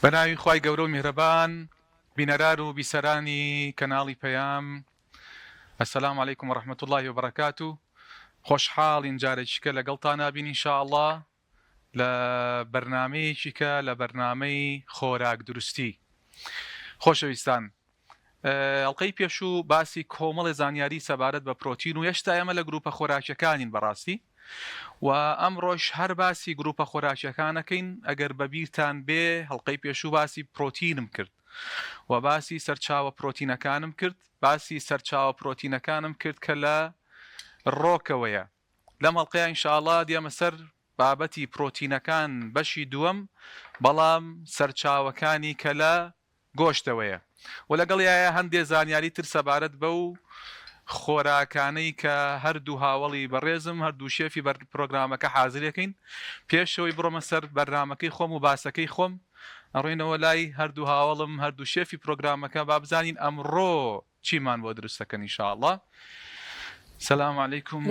بەناوی خوای گەورە و میهرەبان بینەران و بیسەرانی کەناڵی پەیام ئەسەلام عەلەیکم و ڕەحمەتوڵڵاهی و بەرەکاتوو. خۆشحاڵین جارێکیکە لەگەڵتان نابین ئینشاءڵڵا لە بەرنامەیەکی کە لە بەرنامەی خۆراک دروستی. خۆشەویستان، ئەڵقەی پێشوو باسی کۆمەڵی زانیاری سەبارەت بە پرۆتین و هێشتا ئێمە لە گروپە خۆراکیەکانین بەڕاستی و ئەمڕۆژ هەر باسی گروپە خۆراکیەکانەکەین. ئەگەر بەبیرتان بێ هەڵقەی پێشوو باسی پرۆتینم کرد و باسی سەرچاوە پرۆتینەکانم کرد، باسی سەرچاوە پرۆتینەکانم کرد کە لە ڕۆکەوەیە. لەم هەڵقەیە ئینشاءڵڵا دێمە سەر بابەتی پرۆتینەکان بەشی دووەم، بەڵام سەرچاوەکانی کە لە گۆشتەوەیە و لەگەڵیایە هەندێک زانیاری تر سەبارەت بە و خۆراکانەی کە هەردوو هاوڵی بەڕێزم هەردوو شێفی بەر پرۆگرامەکە حازرەکەین. پێشەوەی بڕۆمە سەر بەرنامەکەی خۆم و باسەکەی خۆم ئەڕۆینەوە لای هەردوو هاوڵم هەردوو شێفی پرۆگرامەکە با بزانین ئەمڕۆ چیمان بۆ دروستەکەن ئینشاءڵڵا. سەلام عەلەیکم.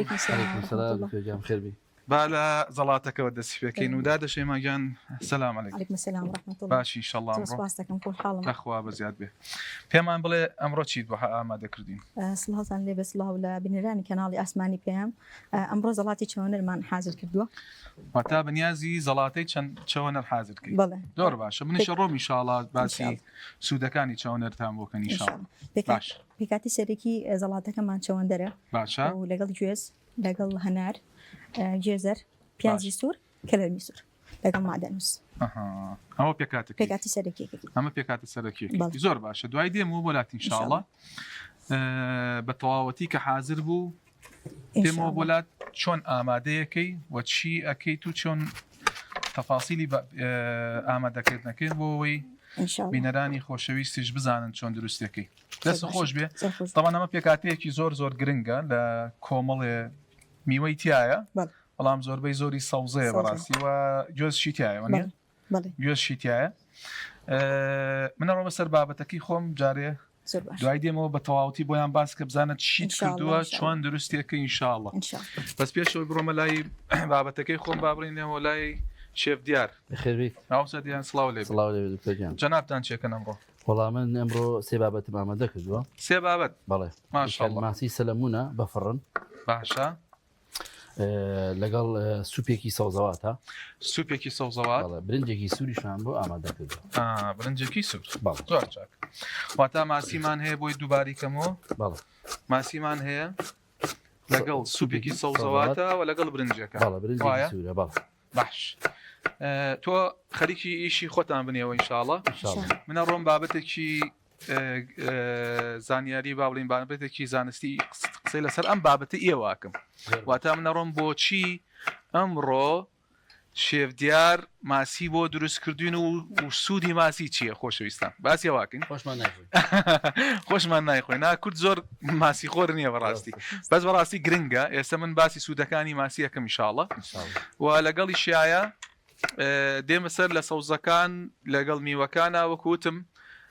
با لە زەڵاتەکەەوە دەستی پێکەین و دادەشەی ماگیان. سەلام عەلەیکم. باشی ئینشاءڵڵا ئەخوا بەزیاد بێ. پێمان بڵێ ئەمڕۆ چیت بۆ ئامادەکردین؟ سڵاوتان لێ بە سڵاو لە بینەرانی کەناڵی ئاسمانی پێیام. ئەمڕۆ زەڵاتی چۆنەرمان حازر کردووە. واتا بەنیازی زەڵاتەی چەند چۆنەر حازر کرد. بەڵێ زۆر باشە. منیشە ڕۆم ئینشاءڵڵا باسی سوودەکانی چۆنەرتان بۆکەن ئینشاءڵڵا. باش. پێکاتی سەرەکی زەڵاتەکەمان چەوەندەرە باشە و لەگەڵ گوێز لەگەڵ هەنار گێزەر پیازی سوور کەلەرمی سوور لەگەڵ مادەنووس. ئەوە پێکاتی سەرەکیەکە ئەمە پێکاتە سەرەکی زۆر باشە. دوای دێمەوە بۆ لات ئینشاءڵڵا بە تەواوەتی کە حازر بوو دێمەوە بۆ لات چۆن ئامادەیەکەی و چی ئەکەیت و چۆن تەفاسیلی ئامادەکردنەکەی بۆەوەی بینەرانی خۆشەویستیش بزانن چۆن دروستەکەی. دەست خۆش بێ. تەمان ئەمە پێکاتەیەکی زۆر زۆر گرنگە لە کۆمەڵێ میوەی تایە، بەڵام زۆربەی زۆری سەوزەیە بەڕاستی و گوێزشی تایە گوێزشی تایە. منە ڕۆ بەسەر بابەتەکەی خۆم جارێ دوای دێمەوە بە تەواوەتی بۆیان باس کە بزانە چیت کردووە چۆن دروستیەکە ئینشاءڵڵا. بەس پێشەوە بڕۆمە لای بابەتەکەی خۆم بابڕینەوە لای شێف دیار. ناوسە دییان سڵاو لێ جەنابتان چێکەن ئەمڕۆ؟ وەڵام من ئەمڕۆ سێ بابەتم ئامادە کردووە. سێ بابەت؟ بەڵێ ماسی سەلەمونە بەفڕن. باشە. لەگەڵ سوپێکی سەوزەواتە. سوپێکی سەوزەوات. برنجێکی سووریشان بۆ ئامادە کردووە. برنجێکی سوور زۆر چاک. واتە ماسیمان هەیە بۆی دووباریکەمەوە. بەڵێ ماسیمان هەیە لەگەڵ سوپێکی سەوزەواتە و لەگەڵ برنجەکە. برنجێکی سوورە. بەڵێ باش. تۆ خەریکی ئیشی خۆتان بنێەوە ئینشاءڵڵا. منە ڕۆم بابەتێکی زانیاری با بڵین بابەتێکی زانستی قسەی لەسەر ئەم بابەتە ئێواکەم. واتە منە ڕۆم بۆچی ئەمڕۆ شێف دیار ماسی بۆ دروست کردوین و سوودی ماسی چییە؟ خۆشەویستان باسی واکەین. خۆشمان نایخۆی ناکورد زۆر ماسی خۆر نییە بەڕاستی، بەس بەڕاستی گرنگە. ئێستا من باسی سوودەکانی ماسیەکەم ئینشاءڵڵا و لەگەڵی شایە دێمە سەر لە سەوزەکان لەگەڵ میوەکانە. وەکوتم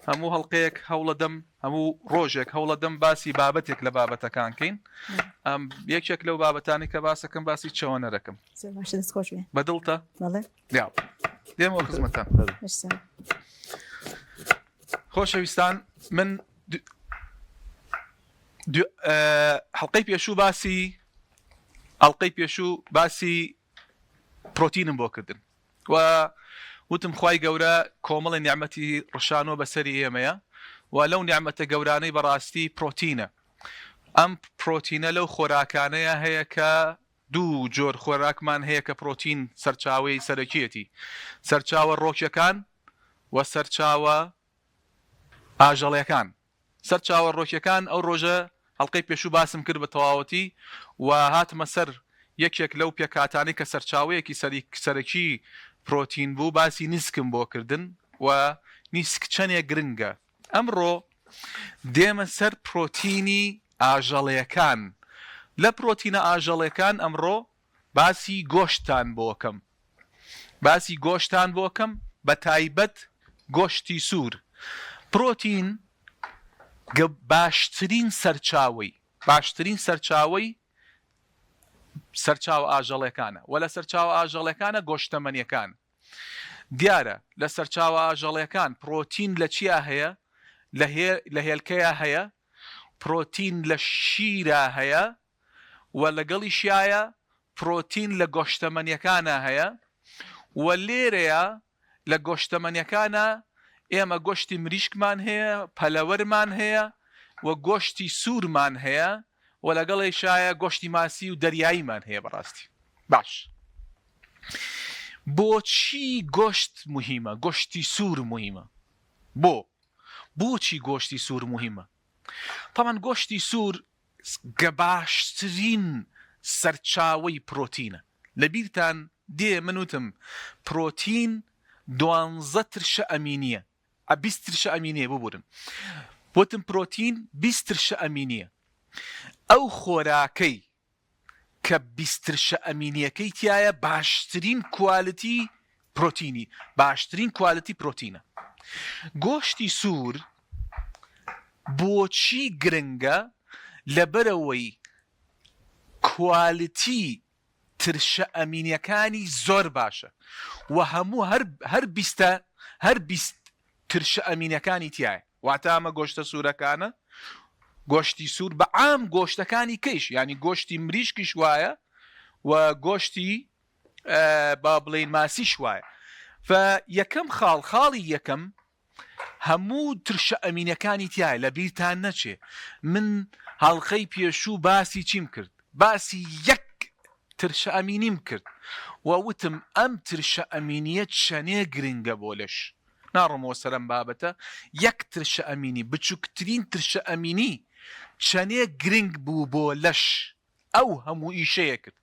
هەموو هەڵقەیەک هەوڵەدەم هەموو ڕۆژێک هەوڵەدەم باسی بابەتێک لە بابەتەکانکەین. یەکێک لەو بابەتانی کە باسەکەم باسی چەوەنەرەکەم. بەدڵتە؟ دێمەوە خزمەتان. خۆشەویستان، من هەڵقەی پێشوو باسی پرۆتینم بۆ کردن و وتم خوای گەورە کۆمەڵی نیعمەتی ڕشانۆ بەسەری ئێمەیە و لەو نیعمەتە گەورانەی بەڕاستی پرۆتینە. ئەم پرۆتینە لەو خۆراکانەیە هەیە کە دوو جۆر خۆراکمان هەیە کە پرۆتین سەرچاوەی سەرەکیەتی، سەرچاوە ڕۆکیەکان و سەرچاوە ئاژەڵیەکان. سەرچاوە ڕۆکیەکان ئەو ڕۆژە هەڵقەی پێشوو باسم کرد بە تەواوەتی و هاتمە سەر یەکێک لەو پێکاتانی کە سەرچاوەیەکی سەرەکی پرۆتین بوو. باسی نیسکم بۆ کردن و نیسک چەندێک گرنگە. ئەمڕۆ دێمە سەر پرۆتینی ئاژەڵیەکان. لە پرۆتینە ئاژەڵیەکان ئەمڕۆ باسی گۆشتان بۆکەم بە تایبەت گۆشتی سوور. پرۆتین باشترین سەرچاوە ئاژەڵیەکانە و لە سەرچاوە ئاژەڵیەکانە گۆشتەمەنیەکان. دیارە لە سەرچاوە ئاژەڵیەکان پرۆتین لە چیا هەیە لە هێلکەیە هەیە پرۆتین لە شیرە هەیە و لەگەڵی شایە پرۆتین لە گۆشتەمەنیەکانە هەیە و لێرەیە لە گۆشتەمەنیەکانە ئێمە گۆشتی مریشکمان هەیە پەلەوەرمان هەیە و گۆشتی سوورمان هەیە و لەگەڵی شایە گۆشتی ماسی و دەریاییمان هەیە بەڕاستی باش بۆچی گۆشت مهمە گۆشتی سوور مهمە بۆچی گۆشتی سوور مهمە طبعا گۆشتی سوور باشترین سەرچاوەی پرۆتینە لەبیرتان دێ منوتم پرۆتین 12 ترشە ئەمینیە 20 ترشە ئەمینیە ببورن بۆتم پرۆتین 20 ترشە ئەمینیە ئەو خۆراکەی کە 20 ترشە ئەمینیەکەی تایە باشترین کوالیتی پرۆتینی باشترین کوالیتی پرۆتینە گۆشتی سوور بۆچی گرنگە لەبەرەوەی کوالیتی ترشە ئەمینیەکانی زۆر باشە و هەموو هەر 20 ترشە ئەمینەکانی تایە واتە ئەمە گۆشتە سوورەکانە گۆشتی سوور بە عام گۆشتەکانی کەیش ینی گۆشتی مریشکیش وایە و گۆشتی با بڵێن ماسیش وایە یەکەم خاڵی یەکەم هەموو ترشە ئەمینەکانی تایە لە بیرتان نەچێ من هەڵقەی پێشوو باسی چیم کرد باسی یەک ترشە ئەمینیم کرد و وتم ئەم ترشە ئەمینیە چەنێ گرنگە بۆ لەش ناڕۆمەوە سەرم بابەتە یەک ترشە ئەمینی بچووکترین ترشە ئەمینی چەنێ گرنگ بوو بۆ لەش ئەو هەموو ئیشەیە کرد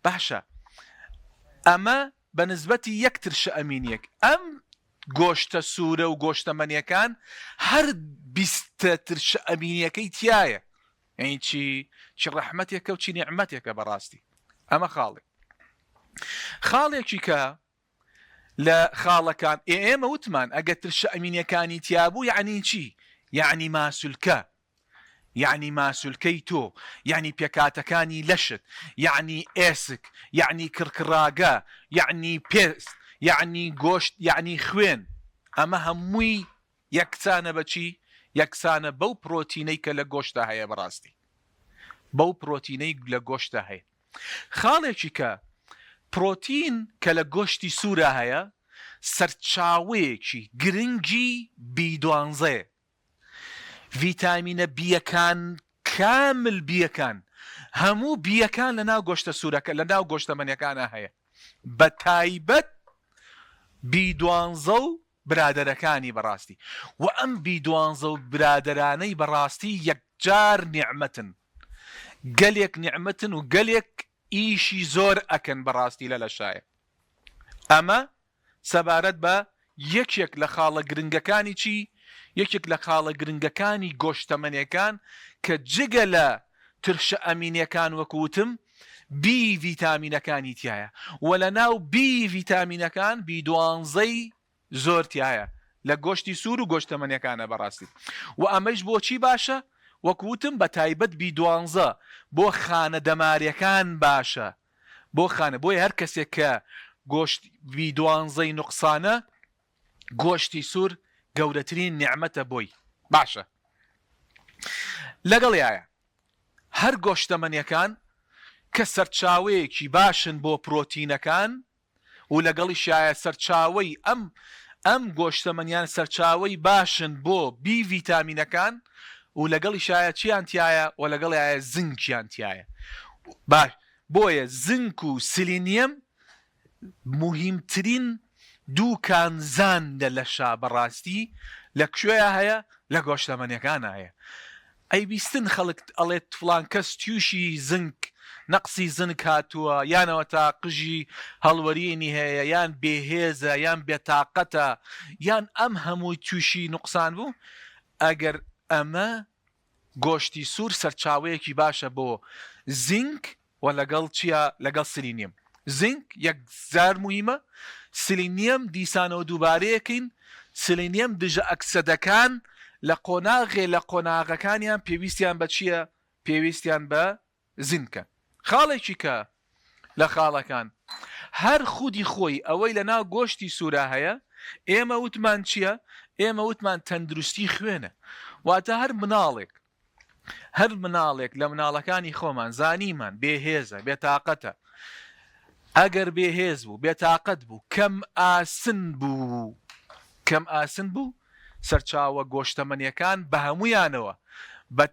باشە ئەمە بە نسبەتی یەک ترشە ئەمینیەک ئەم گۆشتە سوورە و گۆشتەمەنیەکان هەر 20 ترشە ئەمینیەکەی تایە یعنی چی ڕەحمەتێکە و چی نیعمەتێکە بەڕاستی ئەمە خاڵێکی کە لە خاڵەکان ئێمە وتمان ئەگە ترشە ئەمینیەکانی تیابوو یعنی چی یعنی ماسولکە یعنی ماسولکەی تۆ یعنی پێکاتەکانی لەشت یعنی ئێسک یعنی کڕکڕاگە یعنی پێست یعنی گۆشت یعنی خوێن ئەمە هەمووی یەکسانە بەچی یەکسانە بەو پرۆتینەی کە لە گۆشتە هەیە بەڕاستی بەو پرۆتینەی لە گۆشتە هەیە خاڵێکی کە پرۆتین کە لە گۆشتی سوورە هەیە سەرچاوەیەکی گرنگی B12 ڤیتامینە بیەکان کامل بیەکان هەموو بیەکان لە ناو گۆشتە سوورەکە لە ناو گۆشتەمەنیەکانە هەیە بە تایبەت B12 و برادەرەکانی بەڕاستی و ئەم B12 و برادەرانەی بەڕاستی یەکجار نیعمەتن گەلێک نیعمەتن و گەلێک ئیشی زۆر ئەکەن بەڕاستی لە لەشایە ئەمە سەبارەت بە یەکێک لە خاڵە گرنگەکانی چی یەکێک لە خاڵە گرنگەکانی گۆشتەمەنیەکان کە جگە لە ترشە ئەمینیەکان وەکوتم B ڤیتامینەکانی تایە و لە ناو B ڤیتامینەکان B12 زۆر تایە لە گۆشتی سوور و گۆشتەمەنیەکانە بەڕاستی و ئەمەش بۆچی باشە وەکوتم بە تایبەت B12 بۆ خانە دەماریەکان باشە بۆیە هەر کەسێک کە گۆشت B12 نوقسانە گۆشتی سوور گەورەترین نیعمەتە بۆی باشە لەگەڵیایە هەر گۆشتەمەنیەکان کە سەرچاوەیەکی باشن بۆ پرۆتینەکان و لەگەڵی شایە سەرچاوەی ئەم گۆشتەمەنیان سەرچاوەی باشن بۆ B ڤیتامینەکان و لەگەڵی شایە چیان تایە و لەگەڵیایە زنکیان تایە باش بۆیە زنک و سلینیەم مهمترین دوو کانزان لە لەشا بەڕاستی لە کوێیە هەیە لە گۆشتەمەنیەکانە هەیە ئەی بیستن خەڵک ئەڵێت فڵان کەس تووشی زنک نەقسی زنک هاتووە یانەوە تا قژی هەڵوەرینی هەیە یان بێهێزە یان بێتاقەتە یان ئەم هەمووی تووشی نوقسان بوو ئەگەر ئەمە گۆشتی سوور سەرچاوەیەکی باشە بۆ زینک و لەگەڵ چیە لەگەڵ سلینیەم زینک یەکجار مهمە سلینیەم دیسانەوە دووبارەیەکەین سلینیەم دژە ئەکسەدەکان لە قۆناغەکانیان پێویستیان بە چییە پێویستیان بە زینکە خاڵێکی کە لە خاڵەکان هەر خودی خۆی ئەوەی لە ناو گۆشتی سوورە هەیە ئێمە وتمان چییە؟ ئێمە وتمان تەندروستی خوێنە. واتە هەر مناڵێک لە مناڵەکانی خۆمان زانیمان بێهێزە بێتاقەتە، ئەگەر بێهێز بوو بێتاقەت بوو کەم ئاسن بوو سەرچاوە گۆشتەمەنیەکان بە هەمویانەوە بە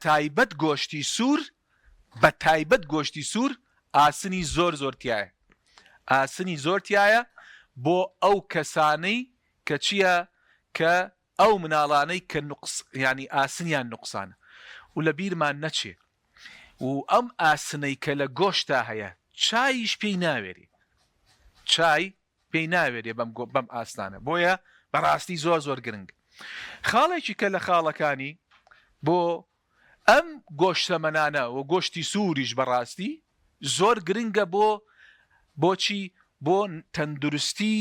تایبەت گۆشتی سوور ئاسنی زۆر تایە بۆ ئەو کەسانەی کە چییە کە ئەو مناڵانەی کە ینی ئاسنیان نوقسانە و لە بیرمان نەچێ و ئەم ئاسنەی کە لە گۆشتا هەیە چایش پێی ناوێرێ بەم ئاستانە، بۆیە بەڕاستی زۆر گرنگ. خاڵێکی کە لە خاڵەکانی بۆ ئەم گۆشتەمەنانە و گۆشتی سووریش بەڕاستی زۆر گرنگە بۆچی بۆ تەندروستی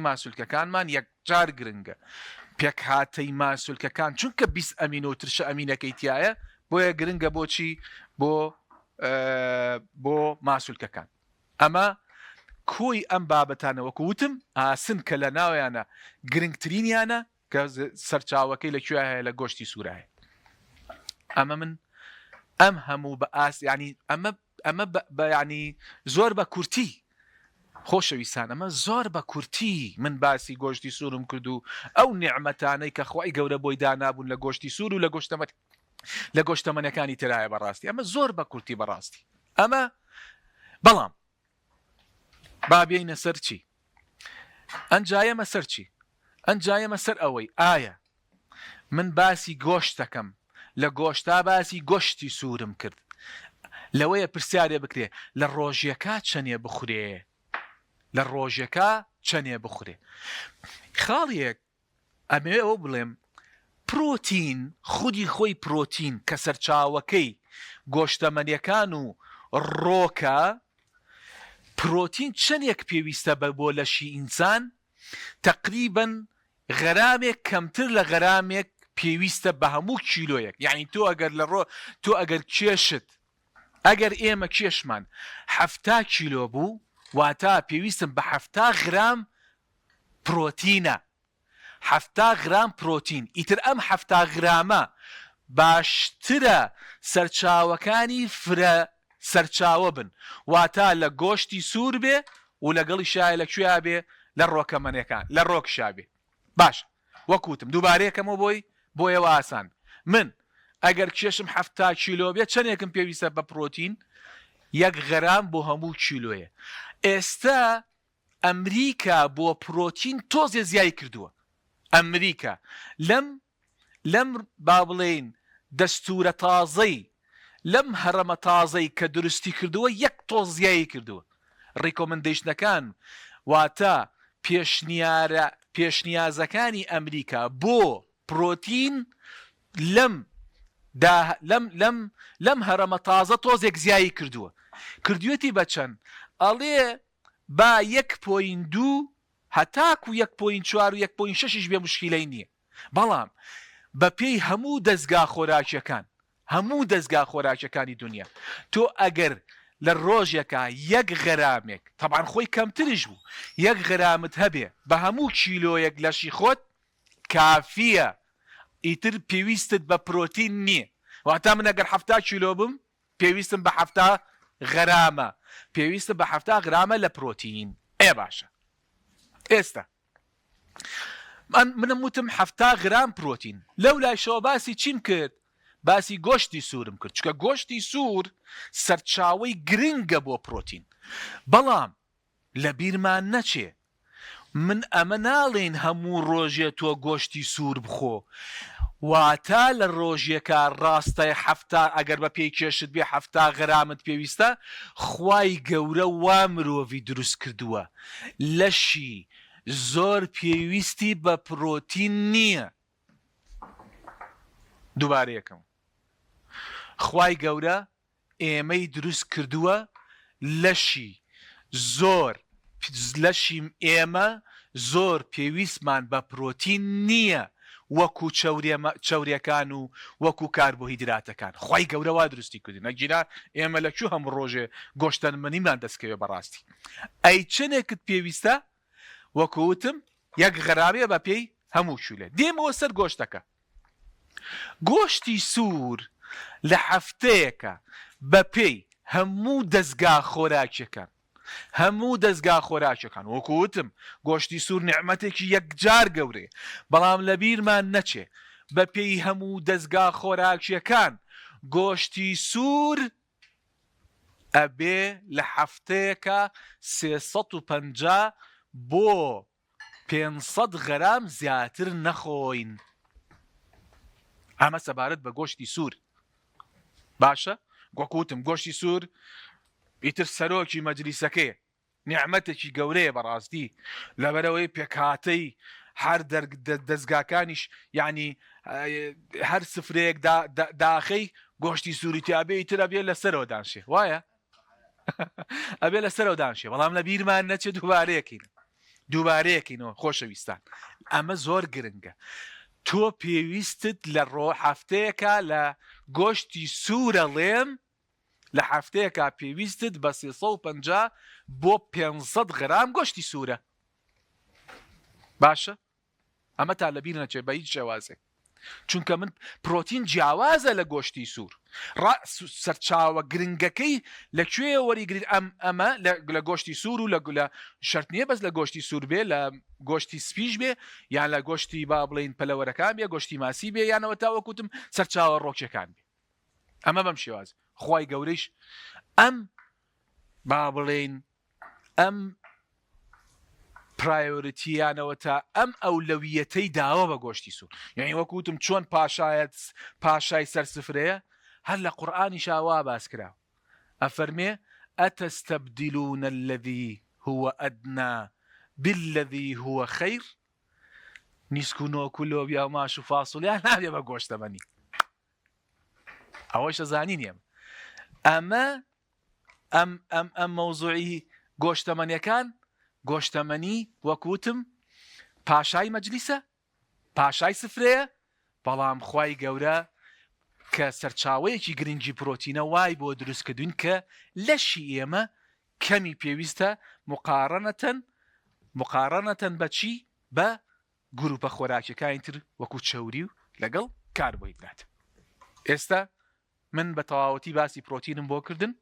ماسوولکەکانمان یەکجار گرنگە پێکهاتەی ماسوولکەکان، چونکە 20 ئەمینە و ترشە ئەمینەکەی تایە بۆیە گرنگە بۆچی بۆ ماسوولکەکان. ئەمە کۆی ئەم بابەتانە وەکووتم ئاسن کە لە ناویانە گرنگترینیانە کە سەرچاوەکەی لەکوێ هەیە لە گۆشتی سوورایە. ئەم هەموو بە ینی ئەمە ینی زۆر بە کورتی خۆشەویستان، ئەمە زۆر بە کورتی من باسی گۆشتی سوورم کرد و ئەو نیعمەتانەی کە خوای گەورە بۆی دانابوون لە گۆشتی سوور و لە گۆشتەمەنەکانی ترایە بەڕاستی ئەمە زۆر بە کورتی بەڕاستی. ئەمە بەڵام بابێنە سەر چی؟ ئەنجایەمە سەر ئەوەی ئایا من باسی گۆشت دەکەم لە گۆشتا باسی گۆشتی سوورم کرد لەوەیە پرسیارێ بکرێ لە ڕۆژیەکە چەنێ بخورێ. خاڵیەک ئەمەوێ ئەوە بڵێم پرۆتین خودی خۆی پرۆتین کە سەرچاوەکەی گۆشتەمەنیەکان و ڕۆکە پرۆتین چەندێک پێویستە بۆ لەشی ئینسان تقریباً غەرامێک کەمتر لە غەرامێک پێویستە بە هەموو کیلۆیەک. یعنی تۆ ئەگەر کێشت ئەگەر ئێمە کێشمان 70 کیلۆ بوو واتە پێویستم بە 70 غرام پرۆتینە 70 غرام پرۆتین. ئیتر ئەم 70 غرامە باشترە سەرچاوەکانی فرە سەرچاوە بن واتە لە گۆشتی سوور بێ و لەگەڵی شایە لەکوێ بێ لە ڕۆکەمەنیەکان لە ڕۆکشا بێ. باش وەکوتم دووبارەیەکەمەوە بۆیەوە ئاسان من ئەگەر کێشم 70 کیلۆ بێت چەندێکم پێویستە بە پرۆتین 1 غەرام بۆ هەموو کیلۆیە. ئێستا ئەمریکا بۆ پرۆتین تۆزێ زیای کردووە. ئەمریکا لەم با بڵێین دەستورە تازەی لەم هەرەمە تازەی کە دروستی کردووە 1 تۆز زیایی کردووە. ڕیکۆمەندیشنەکان واتە پێشنیازەکانی ئەمریکا بۆ پرۆتین لەم هەرەمە تازە تۆزێک زیایی کردوێتی بە چەند ئەڵێ با 1.2 هەتاکو 1.4 و 1.6 بێ مشکیلەی نییە. بەڵام بە پێی هەموو دەستگا خۆراکیەکانی دنیا تۆ ئەگەر لە ڕۆژێکە 1 غەرامێک تەبان خۆی کەمترش بوو 1 غەرامت هەبێ بە هەموو کیلۆیەک لەشی خۆت کافیە، ئیتر پێویستت بە پرۆتین نییە. واتە من ئەگەر 70 کیلۆ بم پێویستم بە 70 غەرامە پێویستە بە 70 غرامە لە پرۆتین. باشە ئێستا منم وتم 70 غرام پرۆتین لەو لایشەوە باسی چیم کرد؟ باسی گۆشتی سوورم کرد چکە گۆشتی سوور سەرچاوەی گرنگە بۆ پرۆتین. بەڵام لە بیرمان نەچێ من ئەمە ناڵێن هەموو ڕۆژێ تۆ گۆشتی سوور بخۆ واتە لە ڕۆژێکە ڕاستای 70 ئەگەر بە پێی کێشت بێ 70 غرامت پێویستە خوای گەورە وا مرۆڤی دروست کردووە لەشی زۆر پێویستی بە پرۆتین نییە. دووبارەیەکەم خوای گەورە ئێمەی دروست کردووە لەشی ئێمە زۆر پێویستمان بە پرۆتین نییە وەکو چەوریەکان و وەکو کاربۆهیدراتەکان. خی گەورە وا دروستی کردی نەگیرا ئێمە لەکوێ هەموو ڕۆژێ گۆشتەنمەنیمان دەستکەوێ بەڕاستی. ئەی چنێکت پێویستە وەکووتم یەک غەرابێ بە پێی هەموو شولێ. دێمەوە سەر گۆشتەکە. گۆشتی سوور لە هەفتەیەکە بە پێی هەموو دەستگا خۆراکیەکان وەکووتم گۆشتی سوور نعمەتێکی یەکجار گەورەیە بەڵام لە بیرمان نەچێ بە پێی هەموو دەستگا خۆراکیەکان گۆشتی سوور ئەبێ لە هەفتەیەکە 350 بۆ 500 غەرام زیاتر نەخۆین. ئەمە سەبارەت بە گۆشتی سوور. باشە وەکووتم گۆشتی سوور ئیتر سەرۆکی مەجلیسەکەیە نیعمەتێکی گەورەیە بەڕاستی لەبەرەوەی پێکهاتەی هەر دەستگاکانیش یعنی هەر سفرەیەک داخەی گۆشتی سووری تیابێ ئیتر ئەبێ لەسەرەوە دانشێ وایە ئەبێ لەسەرەوە دانشێ بەڵام لە بیرمان نەچێت دووبارەیەکینەوە خۆشەویستان. ئەمە زۆر گرنگە. تۆ پێویستت لە هەفتەیەکە لە گۆشتی سوورە لێم لە هەفتەیەکە پێویستت بە 350 بۆ 500 غرام گۆشتی سوورە. باشە ئەمە تا لە بیر نەچێت بە هیچ شێوازێک چونکە من پرۆتین جیاوازە لە گۆشتی سوور. سەرچاوە گرنگەکەی لەکوێ وەریگرێت ئەمە لە گۆشتی سوور و لە شەرت نییە بەس لە گۆشتی سوور بێ لە گۆشتی سپیش بێ یان لە گۆشتی با بڵین پەلەوەرەکان بێ گۆشتی ماسی بێ یانەوە تاوەکوتم سەرچاوە ڕۆکیەکان بێ. ئەمە بەم شێواز خی گەورەیش ئەم با بڵێن ئەم پرایۆریتیانەوە تا ئەم ئەولەویەتەی داوە بە گۆشتی سوور. یعنی وەکوتم چۆن پاشای سەرسفرەیە هەر لە قورئانی شاوا باس کرا ئەفەرمێ ئەتەستەبدیلونە الذی هو ئەدنا بالذی هو خەیر نیسکوونۆ لۆبیا و ماش و فاسوڵیان نابێ بە گۆشتەمەنی. ئەوەش دەزانین ئێمە ئەم مەوزوعی گۆشتەمەنیەکان گۆشتەمەنی وەکوتم پاشای مەجلیسە پاشای سفرەیە بەڵام خی گەورە کە سەرچاوەیەکی گرنگی پرۆتینە وای بۆ دروستکردوین کە لەشی ئێمە کەمی پێویستە مقارنەتەن بەچی بە گروپە خۆراکیەکانی تر وەکو چەوری و لەگەڵ کاربۆهیدرات. ئێستا من بە تەواوەتی باسی پرۆتینم بۆ کردن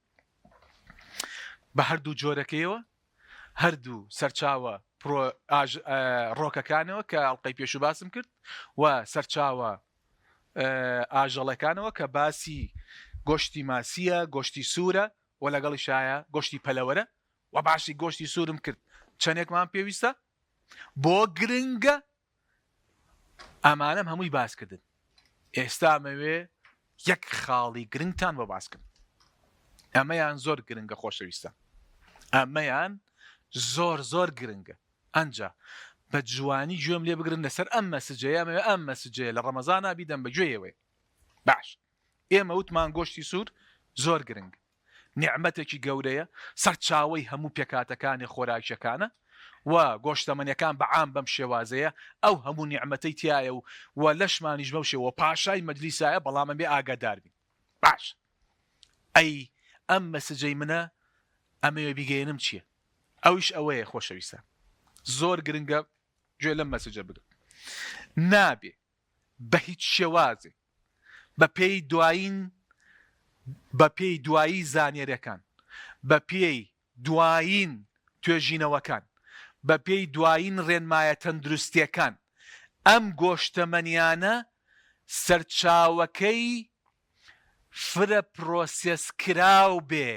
بە هەردوو جۆرەکەیەوە هەردوو سەرچاوە ڕۆکەکانەوە کە ئەڵلقەی پێش و باسم کرد و سەرچاوە ئاژەڵەکانەوە کە باسی گۆشتی ماسیە گۆشتی سوورە و لەگەڵی شایە گۆشتی پەلەوەرە و باشی گۆشتی سوورم کرد چەندێکمان پێویستە بۆ گرنگە ئەمانەم هەمووی باسکردن. ئێستا ئەمەوێ یەک خاڵی گرنگتان بە باسکن. ئەمەیان زۆر گرنگە خۆشەویستە ئەمەیان زۆر گرنگە. ئەنجا بە جوانی گوێم لێ بگرن لەسەر ئەم مەسجەیە ئەم مەسجەیە لە ڕەمەزانە بیدەم بە گوێیەوەی باش. ئێمە وتمان گۆشتی سوور زۆر گرنگ نیعمەتێکی گەورەیە سەرچاوەی هەموو پێکاتەکانی خۆراکیەکانە و گۆشتەمەنیەکان بەعام بەم شێوازەیە ئەو هەموو نیعمەتەی تایە و لەشمانیش بەو شێوە پاشای مەجلیسایە بەڵامە بێ ئاگادار بین. باش ئەی ئەم مەسجەی منە ئەمەوێ بیگەێنم چییە؟ ئەویش ئەوەیە خۆشەویستە زۆر گرنگە گوێ لەم مەسجە بدە نابێ بە هیچ شێوازێ بە پێی دوایی زانیاریەکان بە پێی دوایین توێژینەوەکان بە پێی دوایین ڕێنمایە تەندروستیەکان ئەم گۆشتەمەنیانە سەرچاوەکەی فرە پرۆسێسکراو بێ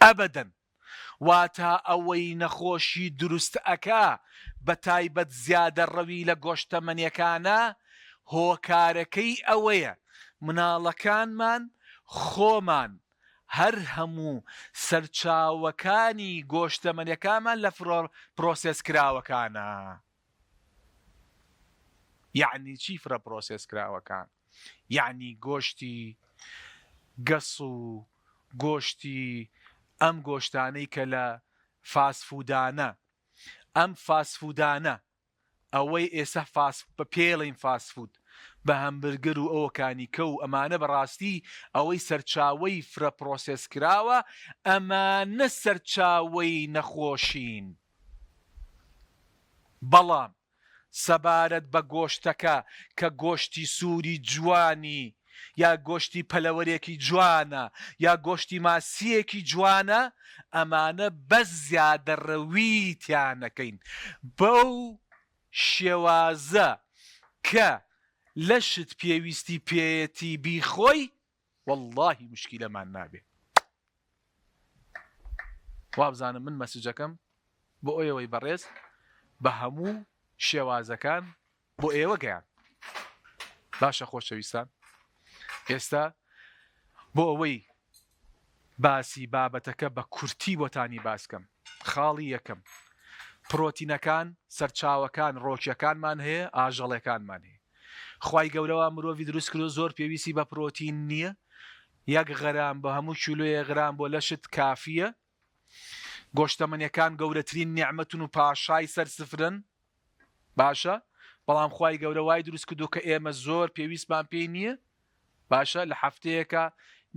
ئەبەدەن واتە ئەوەی نەخۆشی دروست ئەکا بە تایبەت زیادە ڕەوی لە گۆشتەمەنیەکانە هۆکارەکەی ئەوەیە مناڵەکانمان خۆمان هەر هەموو سەرچاوەکانی گۆشتەمەنیەکانمان لە پرۆسێسکراوەکانە. یعنی چی فرە پرۆسێسکراوەکان؟ یعنی گۆشتی گەس و گۆشتی ئەم گۆشتانەی کە لە فاسفودانە ئەم فاسفودانە ئەوەی ئێستا بە پێڵین فاسفود بە هەمبرگەر و ئەوەکانی کە و ئەمانە بەڕاستی ئەوەی سەرچاوەی فرە پرۆسس کراوە ئەمانە سەرچاوەی نەخۆشین بەڵام سەبارەت بە گۆشتەکە کە گۆشتی سووری جوانی یا گۆشتی پەلەوەرێکی جوانە یا گۆشتی ماسیەکی جوانە ئەمانە بەس زیادە ڕەویتیانەکەین بەو شێوازە کە لەشت پێویستی پێیەتی بیخۆی واللهی مشکیلەمان نابێ وابزانم من مەسجەکەم بۆ ئەوەی بەڕێز بە هەموو شێوازەکان بۆ ئێوە گەیان باشە خۆشەویستان ئێستا بۆ ئەوەی باسی بابەتەکە بە کورتی بۆتانی باسکەم خاڵی یەکەم پرۆتینەکان سەرچاوەکان ڕۆکیەکانمان هەیە ئاژەڵەکانمان هەیە خوای گەورەوە مرۆڤی دروست کرد زۆر پێویستی بە پرۆتین نییە یەک غەرام بە هەموو کیلۆیە غرام بۆ لەشت کافیە گۆشتەمەنیەکان گەورەترین نیعمەتن و پاشای سەر سفرن باشە بەڵام خوای گەورە وای دروست کردو کە ئێمە زۆر پێویستمان پێی نییە باشە لە هەفتەیەکە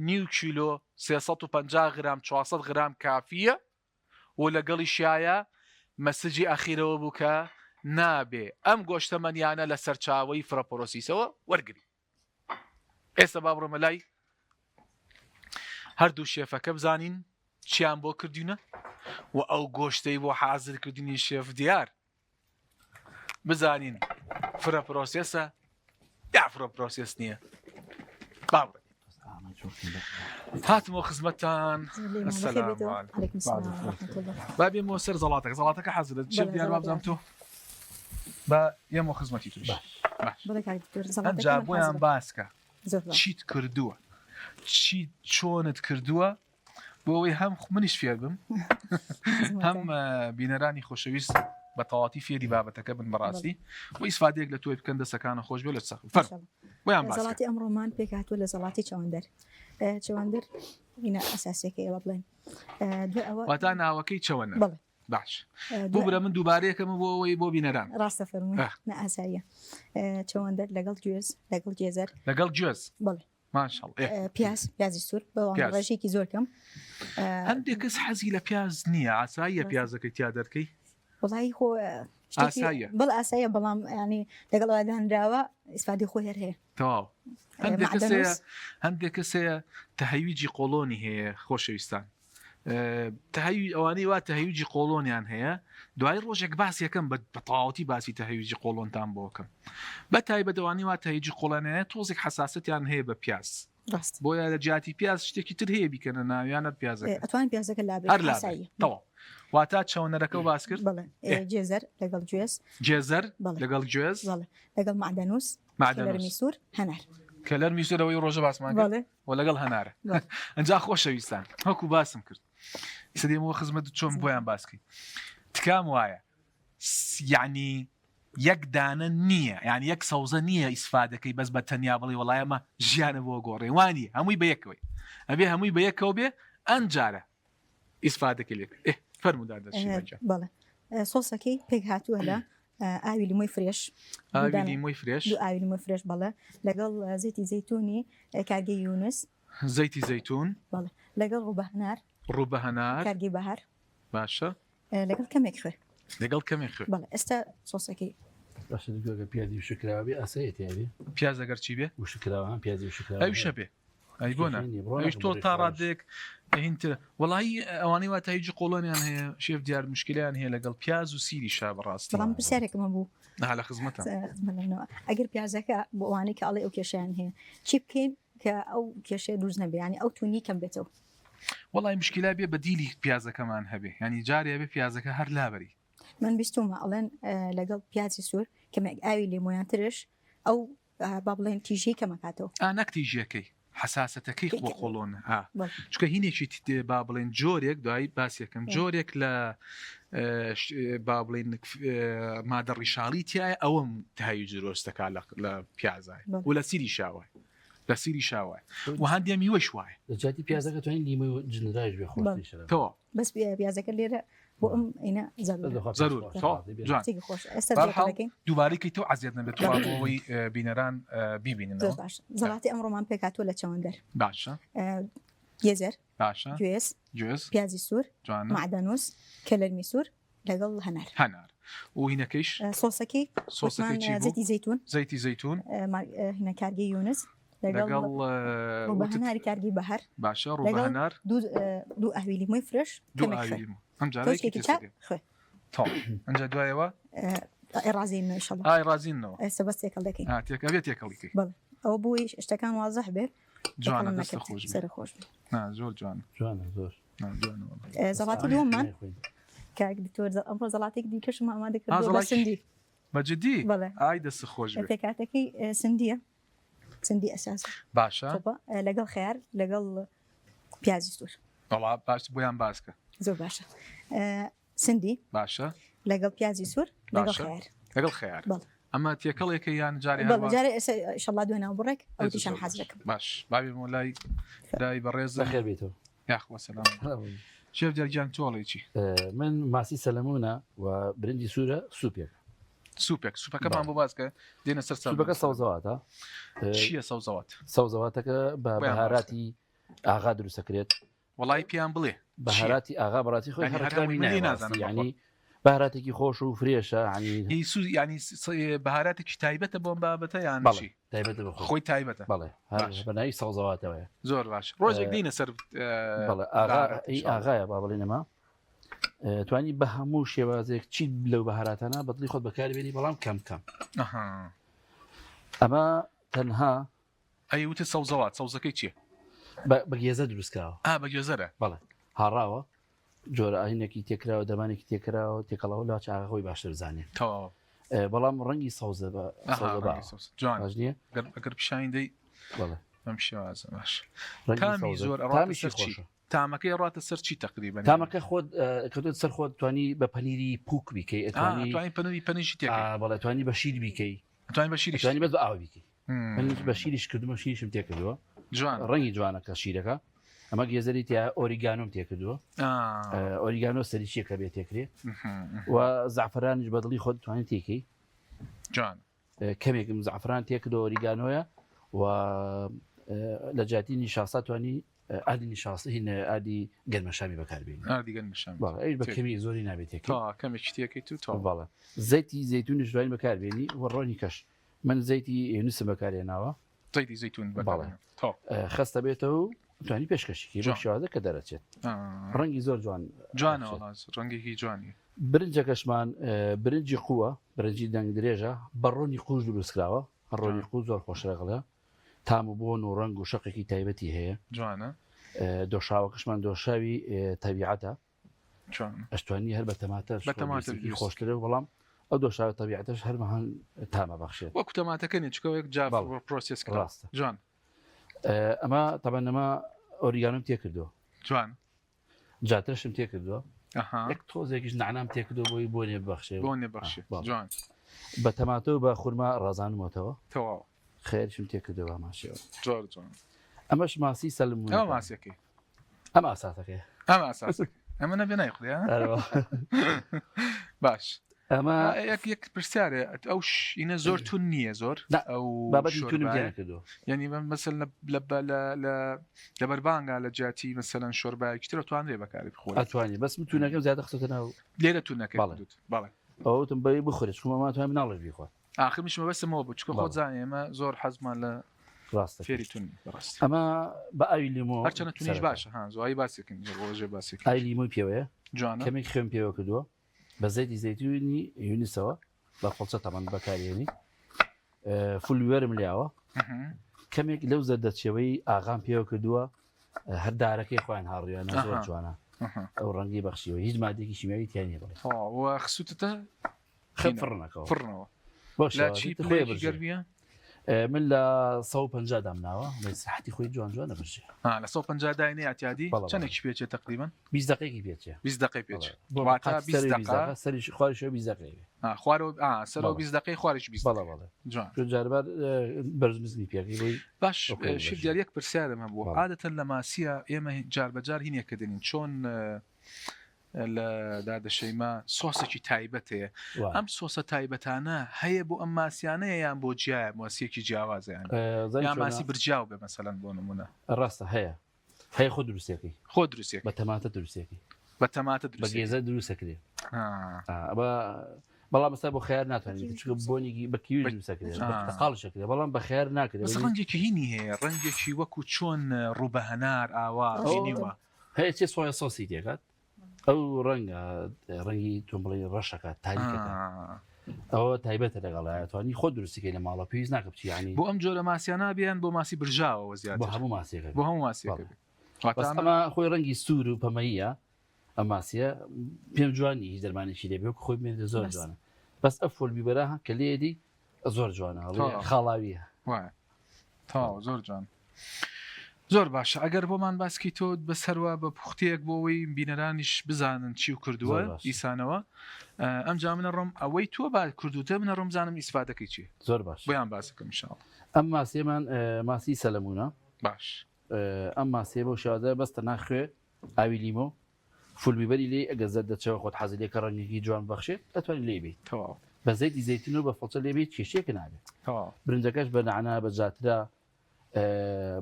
نیو کیلۆ 350 غرام 400 غرام کافیە و لەگەڵی شایە مەسجی ئەخیرەوە بووکە نابێ ئەم گۆشتەمەنیانە لە سەرچاوەی فرەپۆرۆسیسەوە وەرگری ئێستا با بڕۆمە لای هەردوو شێفەکە بزانین چیان بۆ کردوونە و ئەو گۆشتەی بۆ حازر کردنی شێف دیار بزانین فرەپۆرۆسیسە یا فرەپۆرۆسیس نییە باوڕێ هاتمەوە خزمەتتان با بێمەوە سەر زەڵاتەکە حەزرت شێف دیار وابزانم تۆ بە یەمەوە خزمەتی توش ئەجا بۆیان باسکە چیت کردووە چی چۆنت کردووە بۆ ئەوەی هەم منیش فێر بم هەم بینەرانی خۆشەویست بە تەواتی فێری بابەتەکە بن بەڕاستی و ئیسفادەیەک لە تۆی بکەن دەسەکانە خۆش بێ لە سەر بۆیان باسکە زەڵاتی ئەمڕۆمان پێک هاتووە لە زەڵاتی چەوەندەر چەوەندەر بینە ئەساسیەکە ئێوە بڵێن واتا ناوەکەی چەوەنە باش بۆ برە من دووبارەیەکەمە بۆ ئەوەی بۆ بینەران ڕاستە فەرمووی نە ئاساییە چەوەندەر لەگەڵ گوێز لەگەڵ جێزەر لەگەڵ گوێز بڵێ پیازی سوور بەوان ڕێژێکی زۆر کەم هەندێک کەس حەزی لە پیاز نییە ئاساییە پیازەکەی تیا دەرکەی وڵی خۆ بڵ ئاساییە بەڵام ینی لەگەڵ ئادانراوە ئیسفادی خۆ هەر هەیە تەواو هەندێک کەسەیە تەهەویجی قۆڵۆنی هەیە خۆشەویستان ئەوانەی وا تەهەویجی قۆڵۆنیان هەیە دوای ڕۆژێک باسی یەکەم بە تەواوەتی باسی تەهەویجی قۆڵۆنتان بۆکەم بە تایبەتەوانی وا تەهەویجی قۆڵۆنەیە تۆزێک حساسەتیان هەیە بە پیاز بۆیە لە جیاتی پیاز شتێکی تر هەیە بیکەنە ناویانە پیازەکە ئەتوان پیازەکە تەواو واتا چەوەنەرەکە باس کرد جێزەر لەگەڵ گوێز جێزەر لەگەڵ گوێز لەگەڵ معدەنووس میسور هەنار کەلەر میسورەوەی ڕۆژە باسمان و لەگەڵ هەنارە ئەنجا خۆشەویستان هەکو باسم کرد ئیسە دێمەوە خزمەت چۆن بۆیان باسکەی تکام وایە یعنی یەک دانە نییە یعنی یەک سەوزە نییە ئیسفادەکەی بەس بە تەنیا بڵێ وەڵایەمە ژیانە بۆ گۆڕێوانی هەمووی بە یەکەوەی ئەبێ هەمووی بە یەکەوە بێ ئەنجارە ئیسفادەکەی لێک فەرمودار دەچێت بەڵێ سۆسەکەی پێک هاتووە لە ئاوی لیمۆی فرێش لیمۆی فرێش ئاوی لیمۆی فرێش بەڵێ لەگەڵ زەیتی زەیتونی کارگەی یونس زەیتی زەیتون بەڵێ لەگەڵ ڕووبە هەنار کارگەی بەهار باشە لەگەڵ کەمێک خوێ لەگەڵ کەمێک خوێ بەڵێ ئێستا سۆسەکەی باشە دوگە پیازی وشکراوە بێ ئاسایەتی هەبێ پیاز ئەگەر چی بێ وشکراوە پیازی وشکراوە ئەویشە بێ ئەی بۆنە ئەویش تۆ تا ڕادێک هینتر وەڵی ئەوانەی وا تایجی قۆڵۆنیان هەیە شێف دیار مشکلیان هەیە لەگەڵ پیاز و سیری شا بەڕاستی بەڵام پرسیارێکمە بوو لە خزمەتە ئەگەر پیازەکە بۆ ئەوانەی کە ئەڵێ ئەو کێشیان هەیە چی بکەین کە ئەو کێشەیە دروست نەبێ ینی ئەو تونی کەم بێتەوە وەڵی مشکلا بێ بە دیلی پیازەکەمان هەبێ ینی جارێ بێ پیازەکە هەر لابەری من بیستومە ئەڵێن لەگەڵ پیازی سوور کەمێک ئاوی لێمۆیان ترش ئەو با بڵێن تیژی کەمەکاتەوە نەک تیژیەکەی حساسەتەکەی بۆ قۆڵۆنە چکە هینێکی با بڵێن جۆرێک دوای باسیەکەم جۆرێک لە با بڵێن مادە ڕیشاڵی تایە ئەوەم تهایی جرۆستەکە لە پیازای و لە سیری شاوای لە سیری شاوای و هەندێ میوەش وایە لە جاتی پیازەکە توانین لیمۆی جنرایش بێ خۆ بەس پیازەکە لێرە بۆ ئەم ئینە ضرور جوان زەروری خۆش ئێستا بەرحاڵ دەکەین دووبارێکی تۆ عزیێت نەبێت بۆەوەی بینەران زۆر بیبیننەوە باش زەڵاتی ئەمڕۆمان پێکاتوە لە چەوەندەر باشە گێزەر باشە گوێز پیازی سوور جوانە معدەنووس کەلەرمی سوور لەگەڵ هەنار هەنار و هینەکەیش سۆسەکەی سۆسەکەی چی بوو؟ زەیتی زەیتون زەیتی زەیتون هینە کارگی یونس لەگەڵ ڕوبە هەناری کارگی بەهەر باشە ڕوبە هەنار دوو ئەهویلی مووی فرش دوو ئاویلی ئەم جارێکی خوێ ئەنجا دوایەوە ڕازین ئینشەڵڵا ئای رازینەوە ئێستا بەس تێکەڵ دەکەین تێکەوێت تێکەڵیکەی بەڵێ ئەوە بۆی شتەکان وازەح بێت جوانە دەستە خۆش سەر خۆش زۆر جوان زۆر زەڵاتی دووەممان کاک دکتۆر ئەمڕۆ زەڵاتێک دیکەشم ئامادە کردووە بە سندی بەجددی بەڵێ ئای دەستە خۆش بێت پێکاتەکەی سندیە سندی ئەساس باشە لەگەڵ خیار لەگەڵ پیازی سوور وڵا باش بۆیان باسکە زۆر باشە سندی باشە لەگەڵ پیازی سوور لەگەڵ خیار لەگەڵ خیار ئەمە تێکەڵێکە یان جارێ جارێ ئێشەڵا دوێناو بڕێک ئەو تیشان حەز دەکەم باش بابی مۆلای دای بەڕێز بەخێر بێتەوە یاخوە سەلام شێف جەرگیان تۆڵێکی من ماسی سەلەمونە و برنجی سوورە سوپێک سوپەکەمان بۆ باسکە دێنە سەر سوپەکە سەوزەواتە چییە سەوزەوات سەوزەواتەکە بە بەهاراتی ئاغا دروستەکرێت وڵی پیان بڵێ بەهاراتی ئاغا بەڕاتی خۆی هەرکامی نازانم ینی بەهاراتێکی خۆش و فرێشە ینی بەهاراتێکی تایبەتە بۆم بابەتە یان تایبەتە خۆی تایبەتە بەڵێ بەناوی سەوزەواتەوەیە زۆر باش ڕۆژێک دینە سەر ئاغایە با بڵێنەما توانی بە هەموو شێوازێک چی لەو بەهاراتانە بەدڵی خۆت بەکاربێنی بەڵام کەم ئەمە تەنها ئەی وتە سەوزەوات سەوزەکەی چییە بە گێزە دروستکراوە بە گێزەرە بەڵێ هاڕاوە جۆرە ئاینێکی تێکراوە دەمانێکی تێکراوە تێکەڵەوە لا چاغەخۆی باشتر زانێ بەڵام ڕەنگی سەوزە بە جوان نییە ئەگەر پیشانی دەی بەڵێ ئەم شێوازە باش تامی زۆر خۆشە تامەکەی ڕاتە سەر چی تقریبا تامەکە خۆت کەوتت سەر خۆت توانی بە پەنیری پووک بیکەی ئەتوانی پەنیری تێک بەڵێ توانی بە شیر بیکەی توانی بە شیری توانی بەس بە ئاو بیکەی من بە شیریش کردومە شیرشم تێکردووە جوان ڕەنگی جوانەکە شیرەکە ئەمە گێزەری تیا ئۆریگانۆم تێکردووە ئۆریگانۆ سەریچیەکە بێت تێکرێت و زعفرانیش بەدڵی خۆت توانێت تێکەی جوان کەمێکم زعفران تێکردو ئۆریگانۆیە و لە جاتی نیشاسا توانی ئادی نیشاسی هینە ئادی گەرمەشامی بەکاربێنی ئەوش بە کەمی زۆری نابێتێک کەمێک شتێکی تو باڵە زەیتی زەیتونی ژوانی بەکاربێنی و ڕۆنی کەش من زەیتی نووسم بەکارێناوە زەیتی زەیتون باڵێ خستە بێتەوە و توانی پێشکەشی بۆ شێوازە کە دەرەچێت ڕەنگی زۆر جوانەوە ڕەنگێکی جوانی برنجەکەشمان برنجی قووە برنجی دەنگ درێژە بە ڕۆنی قوش دروستکراوە ڕۆنی قوو زۆر خۆشرەگڵە تام و بۆن و ڕنگ و شەقێکی تایبەتی هەیە جوانە دۆشاوەکەشمان دۆشاوی تەبیعەتە ئەشتوانی هەر بە تەماتە خۆشترە بەڵام ئەو دۆشاوە تەبیعەتەش هەرمەهان تامە بەخشێت وەکو تەماتەکەنی چکەوەیەک جا پرۆسس ڕاستە جوان ئەمە تەبەنەما ئۆریگانم تێکردووە جوان جاترشم تێکردووە یەک تۆزێکیش نعنام تێکردو بۆی بۆنێ بەخشێ بۆنێ بەخشێ جوان بە تەماتە و بە خورما ڕازانمەوەتەوە تەواو خێرشم تێکردەوە ماشەوە زۆر جوان ئەمەش ماسی سەلمون ئەمە ماسیەکەی ئەمە ئاساسەکەی ئەمە نەبێ نایخوێ باش ئەمە یەک پرسیارێ ئەو شینە زۆر تون نییە زۆر ئەو بابەتی تونم تێنەکردووە یعنی مەسەل لە بەربانگا لە جاتی مەسەلەن شۆربایەکی ترە توانرێ بەکاری بخۆێت ئەتوانێت بەس من تونەکەم زیادە قسەتە ناو لێرە تونەکەی بەڵێ ئەوتم بەی بخورێت چکمەمان توانم ناڵێ بیخوات ئاخرمیشمە بەسمەوە بوو چکە خۆت زانێ ئێمە زۆر حەزمان لە ڕاستە فێری تون ڕاست ئەمە بە ئاوی لیمۆ هەرچەنە تونیش باشە زوایی باسێکن ڕۆژێ باسێک ئای لیمۆی پێوەیە جوانە کەمێک خوێن پێوە کردووە بە زەیتی زەیتونی یونیسەوە بە قۆڵچە تەمان بەکارێنی فولوێرم لیاوە کەمێک لەو زەردەچێوەی ئاغام پێوە کردووە هەردارەکەی خۆیان هاڕیانە زۆر جوانە ئەو ڕەنگی بەخشیەوە هیچ مادێکی شیمیاوی تیانێ بڵێ خسووتە فڕنەکەەوە فڕنەوە گەرمیە من لە 150 دامناوە ساحتی خۆی جوان جوان نەبژێ لە 150 داینێ ئاتیادی چەندێکی پێچێت تقریبا 20 دقیقی پێچێ 20 دقی پێچ سەری خوارشەوە 20 دقیقی خوارەوە سەرەوە 20 دقی خوارش 20 جوان جاربار بەرزمزنی پێکی بۆی باش شیف یەک پرسیارم هەبوو عادەتەن لە ماسیە ئێمە جار بەجار هینێکە دێنین چۆن لە دادەشەیما سۆسێکی تایبەت هەیە وای. ئەم سۆسە تایبەتانە هەیە بۆ ئەم ماسیانەیە یان بۆ جیایە ماسیەکی جیاوازیان یا ماسی برجاو بێ مەسەلەن بۆ نمونە ڕاستە هەیە خۆ دروستێکی خۆ دروستێک بە تەماتە دروستێکی بە تەماتە بە دروست گێزە دروستەکرێ بەڵام مەستا بۆ خیار ناتوانێت چکە بۆنێکی بە کیوی دروستەکرێت قاڵشەکرێت بەڵام بە خیار ناکرێت بەس ڕەنگێکی هینی هەیە ڕەنگێکی وەکو چۆن ڕوبە هەنار ئاوا بینیوە هەیە چێ سۆیا سۆسی تێکات ئەو ڕەنگە ڕەنگی تۆ بڵێ ڕەشەکە تاریکەکە ئەوە تایبەتە لەگەڵایەتوانی خۆ دروستیکەی لە ماڵە پێویست ناکە بچی ینی بۆ ئەم جۆرە ماسیانە بیان بۆ ماسی برژاوەوە زیاد بۆ هەموو ماسیەکە بۆ هەموو ماسیەکە ئەمە خۆی ڕەنگی سوور و پەمەیە ئەم ماسیە پێم جوانی هیچ دەرمانێکی لێ بێ خۆی بێنێتە زۆر جوانە بەس ئەف فۆل بیبەرە کە لێدی زۆر جوانە خاڵاویە تا زۆر جوان زۆر باشە ئەگەر بۆمان باسکی تۆ بەسەروا بە پوختەیەک بۆەوەی بینەرانیش بزانن چی و کردووە ئیسانەوە ئەم جا منە ڕۆم ئەوەی تۆ با کردوتە منە ڕۆمزانم ئیسفادەکەی چی زۆر باش بۆیان باسەکەم شاڵ ئەم ماسیێمان ماسی سەلەمونە باش ئەم ماسیە بۆ شادە بەستە ناخوێ ئاوی لیمۆ فولبیبەری لێ ئەگە زەر دەچەوە خۆت حەزی لێکە ڕەنگێکی جوان بەخشێت دەتوانین لێ بێت تەواو بە زەیتی زەیتون و بە فڵچە لێ بێت کێشەیەکە نابێت تەواو برنجەکەش بە نعنا بە جاترا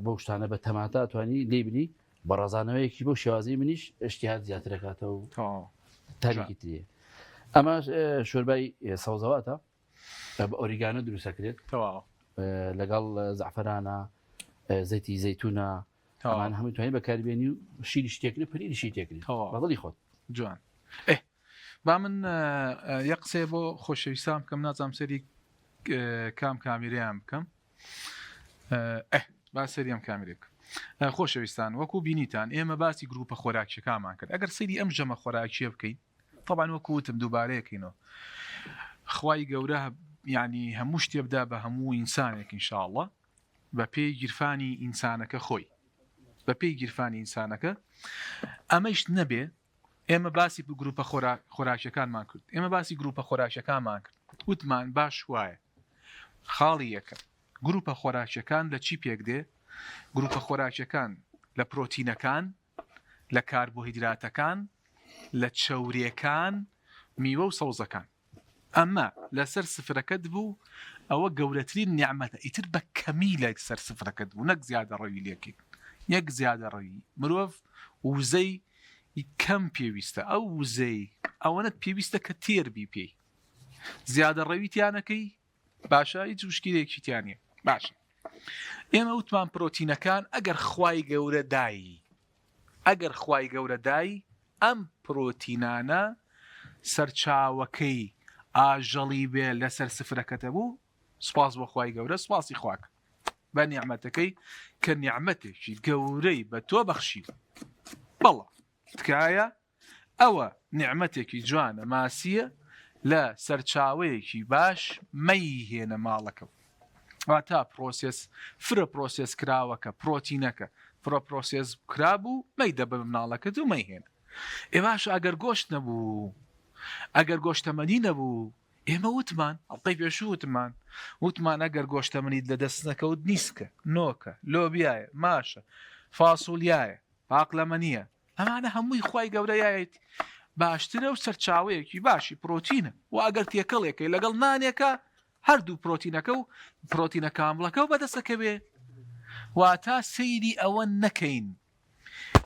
بۆ شتانە بە تەماتە توانی لێ بنی بە ڕزانەوەیەکی بۆ شێوازی منیش ئشتیهات زیاترەکاتەوە و تاریکی تریە ئەمە شۆربای سەوزەواتە بە ئۆریگانە دروستەکرێت تەواو لەگەڵ زعفرانە زەیتی زەیتونە ئەمان هەمووی توانین بەکاربێنی و شیری شتێکری پەریشی تێکری بەڵی خۆت جوان با من یە قسێ بۆ خۆشەویستان بکەم نازام سەری کام کامیریان بکەم با سەریم کامیرێک خۆشەویستان وەکو بینیتان ئێمە باسی گروپە خۆراکیەکانمان کرد ئەگەر سەری ئەم ژەمە خۆراکیە بکەین طبعاً وەکوتم دووبارەیەکەینەوە خوای گەورە یعنی هەموو شتێ بدا بە هەموو ئینسانێک ئینشاءڵڵە بە پێی گیرفانی ئینسانەکە خۆی بە پێی گیرفانی ئینسانەکە ئەمەش نەبێ ئێمە باسی گروپە خۆراکیەکانمان کرد ئێمە باسی گروپە خۆراکیەکانمان کرد وتمان باش وایە خاڵی یەکە گروپە خۆراکیەکان لە چی پێک دێ گروپە خۆراکیەکان لە پرۆتینەکان لە کاربۆهیدراتەکان لە چەوریەکان میوە و سەوزەکان ئەمە لەسەر سفرەکەت بوو ئەوە گەورەترین نیعمەتە ئیتر بە کەمی لە سەر سفرەکەت بوو نەک زیادە ڕەوی لێکی یەک زیادە ڕەوی مرۆڤ وزەی کەم پێویستە ئەو وزەی ئەوەنت پێویستە کە تێربی پێی زیادە ڕەویتیانەکەی باشە هیچ وشکیلێکی تیانە باشە ئێمە وتمان پرۆتینەکان ئەگەر خوای گەورە دایی ئەم پرۆتینانە سەرچاوەکەی ئاژەڵی بێ لەسەر سفرەکەتە بوو سپاس بۆ خوای گەورە سپاسی خواک بە نیعمەتەکەی کە نیعمەتێکی گەورەی بە تۆ بەخشی بەڵە تکایە ئەوە نیعمەتێکی جوانە ماسیە لە سەرچاوەیەکی باش مەیهێنە ماڵەکە واتە پرۆسس فرە پرۆسس کراوەکە پرۆتینەکە فرە پرۆسس کرابوو مەیدە بە مناڵەکەت و مەیهێن ئێواش ئەگەر گۆشت نەبوو ئەگەر گۆشتەمەنی نەبوو ئێمە وتمان ئەڵقەی پێشوو وتمان ئەگەر گۆشتەمەنیت لە دەستنەکەوت نیسکە نۆکە لۆبیایە ماشە فاسوولیایە پاقلەمەنیە ئەمانە هەمووی خوای گەورەیەت باشترە و سەرچاوەیەکی باشی پرۆتینە و ئەگەر تێکەڵێکەکەی لەگەڵ نانێکە هەردوو پرۆتینەکە و پرۆتینە کامڵەکە و بەدەستەکە بێ واتە سەیری ئەوە نەکەین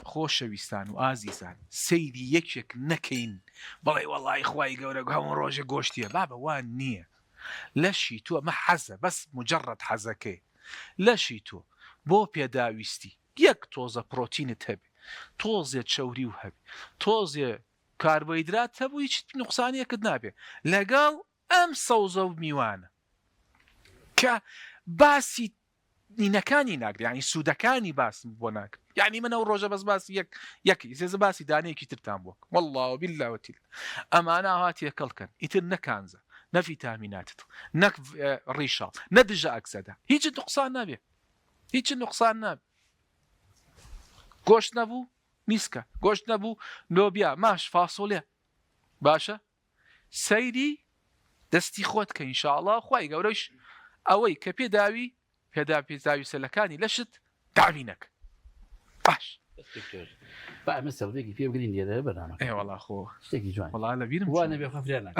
خۆشەویستان و ئازیزان سەیری یەکێک نەکەین بەڵێ وەڵای خوای گەورە هەموو ڕۆژە گۆشتیە بابە وان نییە لەشی تۆ ئەمە حەزە بەس مجرد حەزەکەی لەشی تۆ بۆ پێداویستی یەک تۆزە پرۆتینت هەبێ تۆزێ چەوری و هەبێ تۆزێ کاربۆهیدرات هەبوو هیچ نوقسانیەکت نابێ لەگەڵ ئەم سەوزە و میوانە کە باسی نینەکانی ناگرێ ینی سوودەکانی باسم بۆ ناکرد یعنی منە و ڕۆژە بەس باسی یەکی سێزە باسی دانەیەکی ترتان بووە والله بالله وتیل ئەمانە هاتی یەکەڵکەن ئیتر نەکانزە نەڤیتامیناتت نەک ڕیشاڵ نەدژە ئەکسەدا هیچ نوقسان نابێ هیچ نوقسان نابێ گۆشت نەبوو میسکە گۆشت نەبوو لۆبیا ماش فاسۆلێ باشە سەیری دەستی خۆت کە ئینشاءڵڵا خوای گەورەش ئەوەی کە پێداوی پێداوی سەلەکانی لەشت داوینەکە باش بقى سەڵێکی پێ بگرین لێرە بەنامە ئێوەڵا خۆ شتێکی جوان وەڵا لە بیرم وانە بێ خەفریانە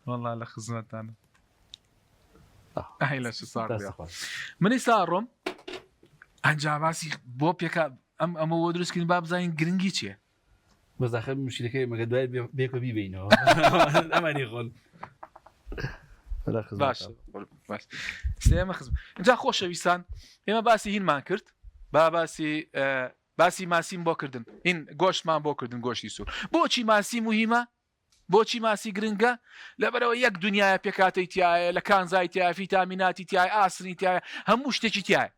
وەڵا لە خزمەتانە ئەهی لە سار منی ساڕۆم ئەنجاباسی بۆ پێکا ئەمە بۆ دروستکردن با بزانین گرنگی چییە بەزاخە مشکلەکەی مەگە دوای بێکە بیبینەوە ئەمانی خۆن باش سێمە خزم اینجا خۆشەویستان ئێمە باسی هینمان کرد باسی ماسیم بۆ کردن این گۆشتمان بۆ کردن گۆشتی سوور بۆچی ماسی مهمە بۆچی ماسی گرنگە لەبەرەوە یەک دنیاە پێکاتەی تایە لە کانزای تایە فیتامیناتی تایە ئاسری تایە هەموو شتێکی تایە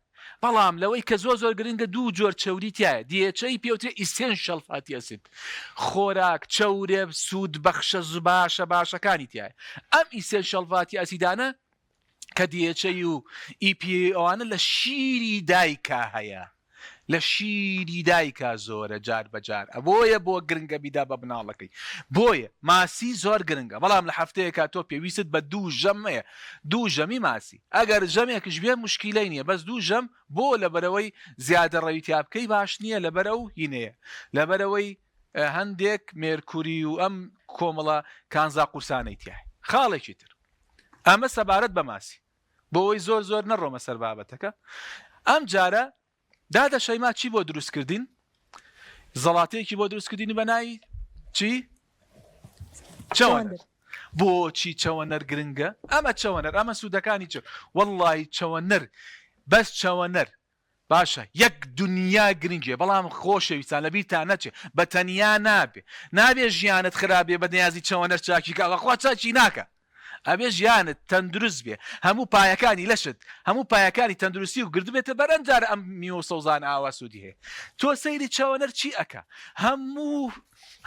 بەڵام لەوەی کە زۆر گرنگە دوو جۆر چەوری تایە دیەچەی پێوترێ ئیسێنشەڵ فاتی ئەسید خۆراک چەورێ سوود بەخشە باشەکانی تایە ئەم ئیسێنشەڵ فاتی ئەسیدانە کە دیەچەی و ئیپیەوانە لە شیری دایکا هەیە لە شیری دایکا زۆرە جار بەجار بۆیە بۆ گرنگە بیدا بە بناڵەکەی بۆیە ماسی زۆر گرنگە بەڵام لە هەفتەیەکە تۆ پێویست بە دوو ژەمەیە دوو ژەمی ماسی ئەگەر ژەمێکش بێ مشکیلەی نییە بەس دوو ژەم بۆ لەبەرەوەی زیادە ڕەویتیا بکەی باش نییە لەبەرە و هینەیە لەبەرەوەی هەندێک مێرکوری و ئەم کۆمەڵە کانزا قورسانەی تایە خاڵێکی تر ئەمە سەبارەت بە ماسی بۆەوەی زۆر نەڕۆمە سەر بابەتەکە ئەم جارە دادە شەیما چی بۆ دروستکردین زەڵاتەیەکی بۆ دروستکردین بە ناوی چی چەوەنەر بۆچی چەوەنەر گرنگە ئەمە چەوەنەر ئەمە سوودەکانی چ وەڵڵی چەوەنەر بەس چەوەنەر باشە یەک دنیا گرنگێ بەڵام خۆشەویستان لەبیر تا نەچێ بە تەنیا نابێ ژیانت خراپێ بە نیازی چەوەنەر چاکی کاڵەخوا چاکی ناکە ئەبێ ژیانت تەندروست بێ هەموو پایەکانی لەشت هەموو پایەکانی تەندروستی و گردبێتە بەرەنجار ئەم میوە سەوزان ئاوا سوودی هەیە تۆ سەیری چاوەنەر چی ئەکە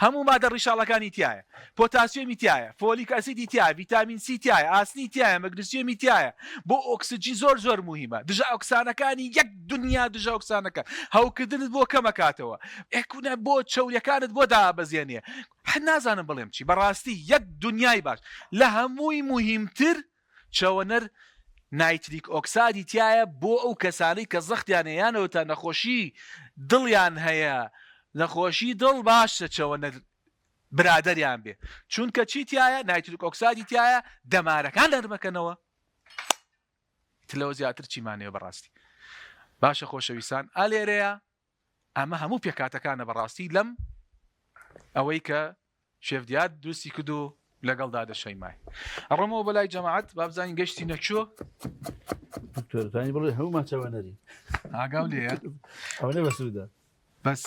هەموو مادە ڕیشاڵەکانی تایە پۆتاسیۆمی تایە فۆلیک ئەسیدی تایە ڤیتامین سی تایە ئاسنی تایە مەگنیسیۆمی تایە بۆ ئۆکسجی زۆر مهمە دژە ئۆکسانەکانی یەک دنیا دژە ئۆکسانەکە هەوکردنت بۆ کەمەکاتەوە ئەکوونە بۆ چەوریەکانت بۆ دابەزێنێ نازانم بڵێم چی بەڕاستی یەک دنیای باش لە هەمووی مهمتر چەوەنەر نایتریک ئۆکسادی تایە بۆ ئەو کەسانەی کە زەختیان هەیەیانەوە تا نەخۆشی دڵیان هەیە نەخۆشی دڵ باشە چەوەنەر برادەریان بێ چونکە چی تایە نایتریک ئۆکسادی تایە دەمارەکان نەرمەکەنەوە تلەوە زیاتر چیمانەیە بەڕاستی باشە خۆشەویستان ئالێرەیە ئەمە هەموو پێکاتەکانە بەڕاستی لەم ئەوەی کە شێفدیات دووسی کرد و لەگەڵ دادە شەیمای ئەڕۆمەوە بەلای جەماعەت با بزانین گەشتی نەچۆ دکتۆرانی بڵێ هەموومان چەوەنەری ئاگاو لێیە ئەوە بەسوودە بەس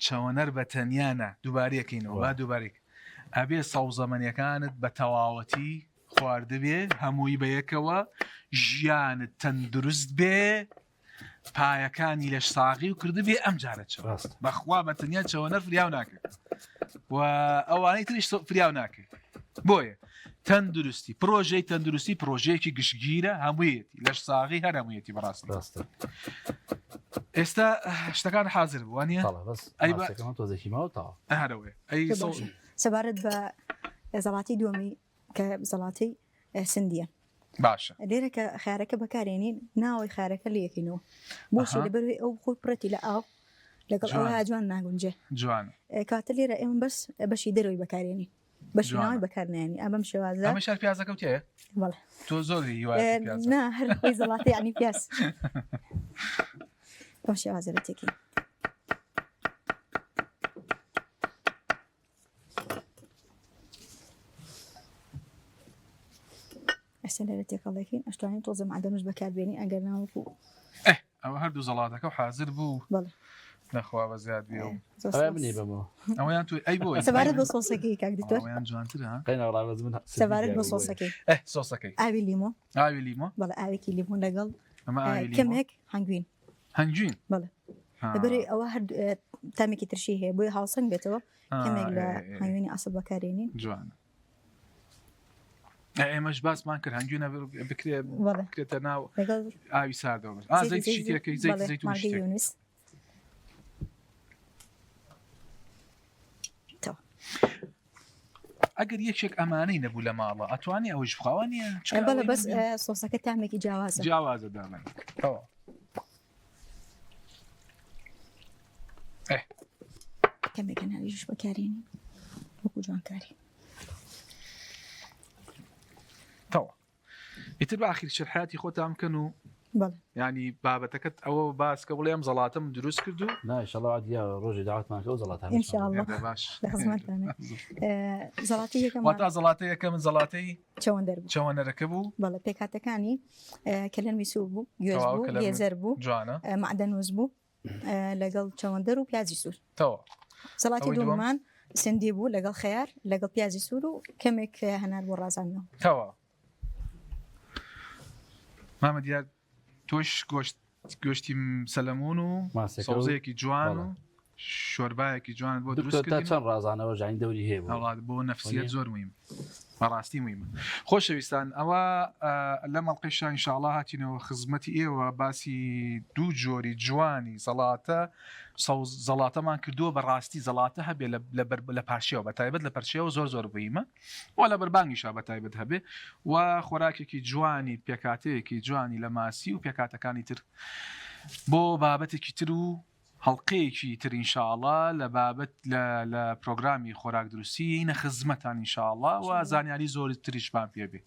چەوەنەر بە تەنیانە دووبارەکەینەوە با دووبارێک ئەبێ سەوزەمەنیەکانت بە تەواوەتی خواردبێ هەمووی بەیەکەوە ژیانت تەندروست بێ پایەکانی لەش ساغی و کردبێ ئەم جارە چ بەخوا بە تەنیا چەوەنەر فریاو ناکرد و ئەوانەی تریش فریاو ناکرد بۆیە تەندروستی پرۆژەی تەندروستی پرۆژەیەکی گشتگیرە هەموویەتی لەش ساغی هەر هەموویەتی بەڕاستە ئێستا شتەکان حاضر بووانە تۆزێکی ماوەتەوە هەرەوەی ئەی سەبارەت بە زەڵاتی دووەمی کە زەڵاتی سندیە باشە لێرە کە خارەکە بەکارێنین ناوەی خارەکە لەکەینەوە بۆچی لەبەروی ئەو خۆی پڕەتی لە ئاو لەگەڵ ئەوە جوان ناگونجێ جوان کاتە لێرە ئێمە بەس بەشی دەروی بەکارێنی بەشی ناوی بەکارنێنی ئەمەم شێوازە ئەمە شار پیازەکەوتەیە بەڵێ تۆ زۆری نا هەر خۆی زەڵاتی یعنی پیاز ئەو شێوازە بەتێکی ئەستا لێرە تێکەڵێکین ئەشتوانین تۆزە معدەنوش بەکاربێنی ئەگەر ناوەکو ئەوە هەردوو زەڵاتەکە و حاضر بوو بەڵێ نەخوا بە زیاد بێ و بنێ بەمەوە ئەویان تو ئەی بۆ سەبارەت بە سۆسەکەی کاک دکتۆر ئەویان جوانترە قەینەوەڵاوەز من سەبارەت بە سۆسەکەی سۆسەکەی ئاوی لیمۆ ئاوی لیمۆ بەڵێ ئاوێکی لیمۆ لەگەڵ ئەمە ئاوی لیمۆ کەمێک هەنگوین هەنگوین بەڵێ لەبەرێ ئەوە هەر تامێکی ترشی هەیە بۆی هاوسەنگ بێتەوە کەمێک لە هەنگوینی ئەسڵ بەکارێنین جوانە ئێمەش باسمان کرد هەنگوینە بکرێتە ناو ئاوی ساردەوە زەیتشی تێکەی زەیت ئەگەر یەکێک ئەمانەی نەبوو لە ماڵە ئەتوانی ئەوش بخواوانە بەڵێ بەس سۆسەکە تامێکی جیاوازە داڵێن کەمێک هەناریش بەکارێنین وەکو جوانکاری. تەوا ئیتر بە ئاخیر شەرحاتی خۆتان بکەن و بەڵێ ینی بابەتەکەت ئەوە باسکە بڵێ ئەم زەڵاتەم دروست کردو نا ان شاء الله عاد يا ڕۆژی داواتمان کە و زەڵات إن شاء الله. باش لە خزمەتتانە زەڵاتی یەکەم واتە زەڵاتە یەکەم زەڵاتەی چەوەندەر بوو. چەوەنەرەکە بوو بەڵێ پێکاتەکانی کەلەرمی سوور بوو، گوێز تەواو بوو، کەلەرمی- لێزەر بوو، جوانە معدەنوز بوو لەگەڵ چەوەندەر و پیازی سوور. تەوا سەڵاتی ئەوەی دووەم؟ دووەمان سندی بوو لەگەڵ خەیار لەگەڵ پیازی سوور و کەمێک هەنار بۆ ڕازاندنەوە. تەوا مامە دیار تۆش گۆشتی سەلەمون و ماسەکە و- سەوزەیەکی جوان و بەڵێ. شۆربایەکی جوانت بۆ دکتۆر دروست تا کردن چەند ڕازانەوە ژین دەوری هەیە بوو هەڵات بۆ نەفسیەت وەلی؟ زۆر مهم بەڕاستی مهمە. خۆشەویستان ئەوە لە مەڵقیشا ئینشاءڵڵا هاتینەوە خزمەتی ئێوە باسی دوو جۆری جوانی زەڵاتە زەڵاتەمان کردووە بەڕاستی زەڵاتە هەبێ لە پارشیەوە بە تایبەت لە پەرشیەوە زۆر بوویمە و لە بەربانگیشا بە تایبەت هەبێ و خۆراکێکی جوانی پێکاتەیەکی جوانی لە ماسی و پێکاتەکانی تر بۆ بابەتێکی تر و هەڵلقەیەکی تر ئینشاءڵڵا لە بابەت لە پرۆگرامی خۆراک دروستی نە خزمەتان ئینشاءڵڵا و زانیاری زۆری تریشمان پێبێ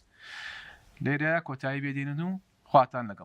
لێرە کۆتایی بێدێنن و خواتان لەگەڵ